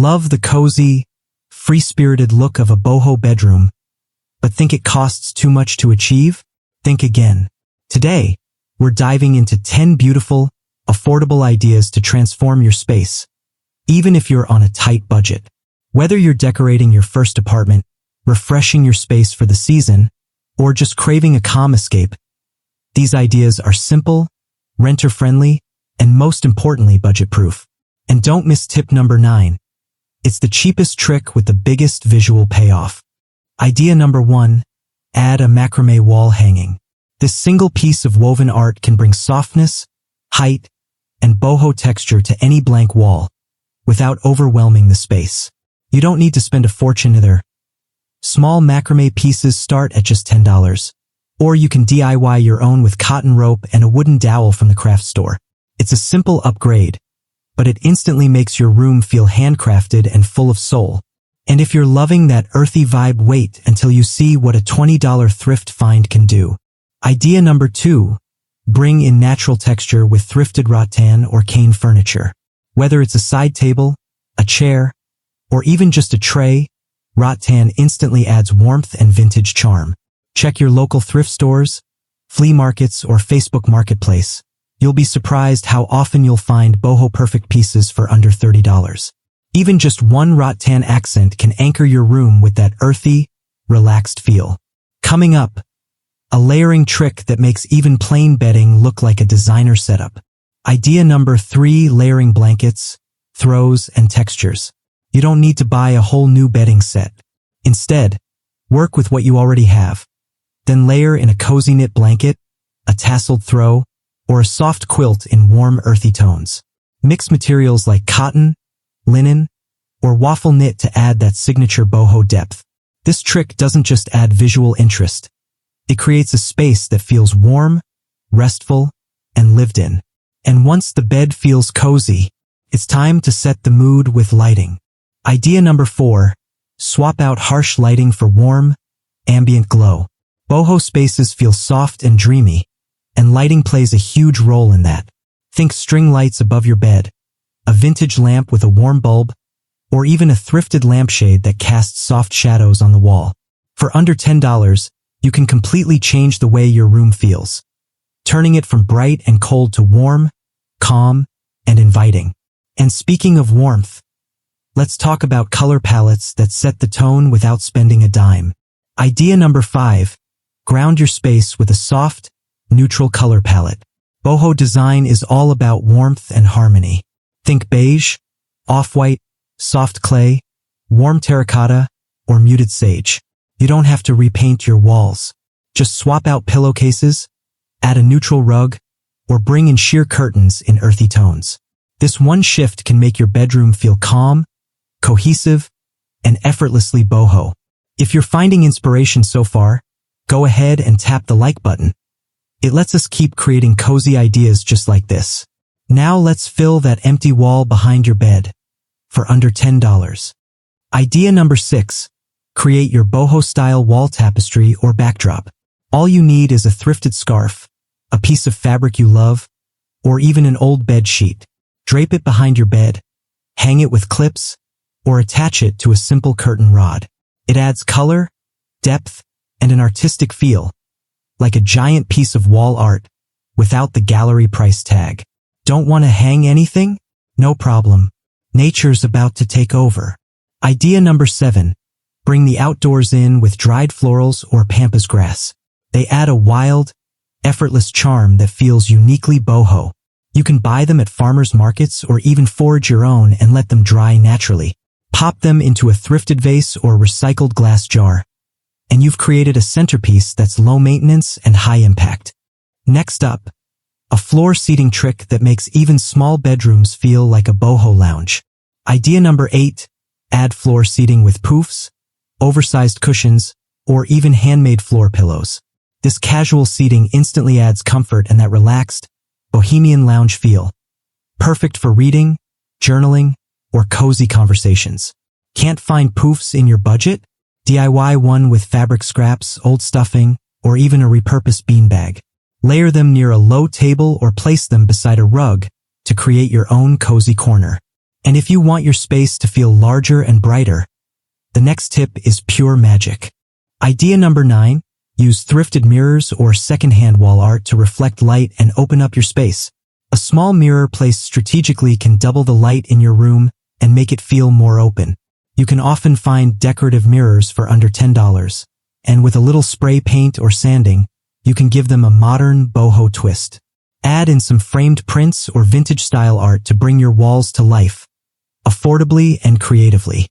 Love the cozy, free-spirited look of a boho bedroom, but think it costs too much to achieve? Think again. Today, we're diving into 10 beautiful, affordable ideas to transform your space, even if you're on a tight budget. Whether you're decorating your first apartment, refreshing your space for the season, or just craving a calm escape, these ideas are simple, renter-friendly, and most importantly, budget-proof. And don't miss tip number 9. It's the cheapest trick with the biggest visual payoff. Idea number 1. Add a macramé wall hanging. This single piece of woven art can bring softness, height, and boho texture to any blank wall without overwhelming the space. You don't need to spend a fortune either. Small macramé pieces start at just $10. Or you can DIY your own with cotton rope and a wooden dowel from the craft store. It's a simple upgrade, but it instantly makes your room feel handcrafted and full of soul. And if you're loving that earthy vibe, wait until you see what a $20 thrift find can do. Idea number 2. Bring in natural texture with thrifted rattan or cane furniture. Whether it's a side table, a chair, or even just a tray, rattan instantly adds warmth and vintage charm. Check your local thrift stores, flea markets, or Facebook Marketplace. You'll be surprised how often you'll find boho perfect pieces for under $30. Even just one rattan accent can anchor your room with that earthy, relaxed feel. Coming up, a layering trick that makes even plain bedding look like a designer setup. Idea number 3. Layering blankets, throws, and textures. You don't need to buy a whole new bedding set. Instead, work with what you already have. Then layer in a cozy knit blanket, a tasseled throw, or a soft quilt in warm earthy tones. Mix materials like cotton, linen, or waffle knit to add that signature boho depth. This trick doesn't just add visual interest. It creates a space that feels warm, restful, and lived in. And once the bed feels cozy, it's time to set the mood with lighting. Idea number 4. Swap out harsh lighting for warm, ambient glow. Boho spaces feel soft and dreamy, and lighting plays a huge role in that. Think string lights above your bed, a vintage lamp with a warm bulb, or even a thrifted lampshade that casts soft shadows on the wall. For under $10, you can completely change the way your room feels, turning it from bright and cold to warm, calm, and inviting. And speaking of warmth, let's talk about color palettes that set the tone without spending a dime. Idea number 5. Ground your space with a soft, neutral color palette. Boho design is all about warmth and harmony. Think beige, off-white, soft clay, warm terracotta, or muted sage. You don't have to repaint your walls. Just swap out pillowcases, add a neutral rug, or bring in sheer curtains in earthy tones. This one shift can make your bedroom feel calm, cohesive, and effortlessly boho. If you're finding inspiration so far, go ahead and tap the like button. It lets us keep creating cozy ideas just like this. Now let's fill that empty wall behind your bed for under $10. Idea number 6. Create your boho-style wall tapestry or backdrop. All you need is a thrifted scarf, a piece of fabric you love, or even an old bed sheet. Drape it behind your bed, hang it with clips, or attach it to a simple curtain rod. It adds color, depth, and an artistic feel, like a giant piece of wall art, without the gallery price tag. Don't want to hang anything? No problem. Nature's about to take over. Idea number 7. Bring the outdoors in with dried florals or Pampas grass. They add a wild, effortless charm that feels uniquely boho. You can buy them at farmers markets or even forage your own and let them dry naturally. Pop them into a thrifted vase or recycled glass jar, and you've created a centerpiece that's low maintenance and high impact. Next up, a floor seating trick that makes even small bedrooms feel like a boho lounge. Idea number 8. Add floor seating with poufs, oversized cushions, or even handmade floor pillows. This casual seating instantly adds comfort and that relaxed, bohemian lounge feel. Perfect for reading, journaling, or cozy conversations. Can't find poufs in your budget? DIY one with fabric scraps, old stuffing, or even a repurposed beanbag. Layer them near a low table or place them beside a rug to create your own cozy corner. And if you want your space to feel larger and brighter, the next tip is pure magic. Idea number 9, use thrifted mirrors or secondhand wall art to reflect light and open up your space. A small mirror placed strategically can double the light in your room and make it feel more open. You can often find decorative mirrors for under $10, and with a little spray paint or sanding, you can give them a modern boho twist. Add in some framed prints or vintage-style art to bring your walls to life, affordably and creatively.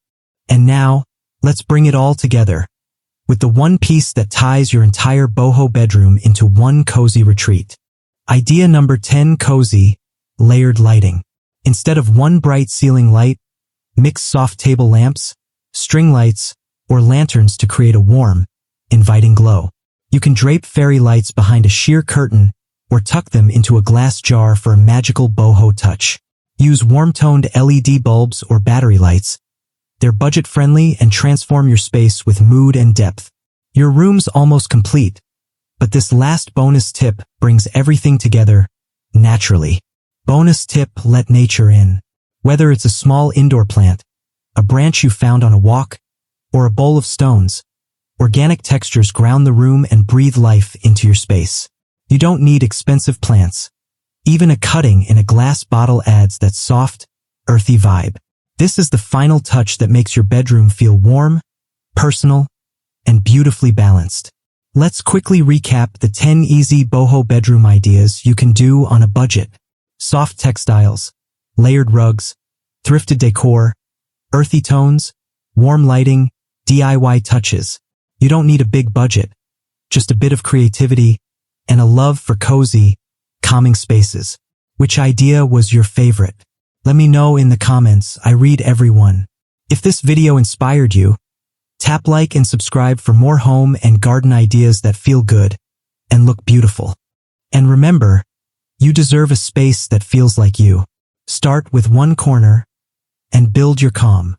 And now, let's bring it all together, with the one piece that ties your entire boho bedroom into one cozy retreat. Idea number 10, cozy, layered lighting. Instead of one bright ceiling light, mix soft table lamps, string lights, or lanterns to create a warm, inviting glow. You can drape fairy lights behind a sheer curtain or tuck them into a glass jar for a magical boho touch. Use warm-toned LED bulbs or battery lights. They're budget-friendly and transform your space with mood and depth. Your room's almost complete, but this last bonus tip brings everything together naturally. Bonus tip, let nature in. Whether it's a small indoor plant, a branch you found on a walk, or a bowl of stones, organic textures ground the room and breathe life into your space. You don't need expensive plants. Even a cutting in a glass bottle adds that soft, earthy vibe. This is the final touch that makes your bedroom feel warm, personal, and beautifully balanced. Let's quickly recap the 10 easy boho bedroom ideas you can do on a budget. Soft textiles, layered rugs, thrifted decor, earthy tones, warm lighting, DIY touches. You don't need a big budget, just a bit of creativity and a love for cozy, calming spaces. Which idea was your favorite? Let me know in the comments. I read everyone. If this video inspired you, tap like and subscribe for more home and garden ideas that feel good and look beautiful. And remember, you deserve a space that feels like you. Start with one corner and build your calm.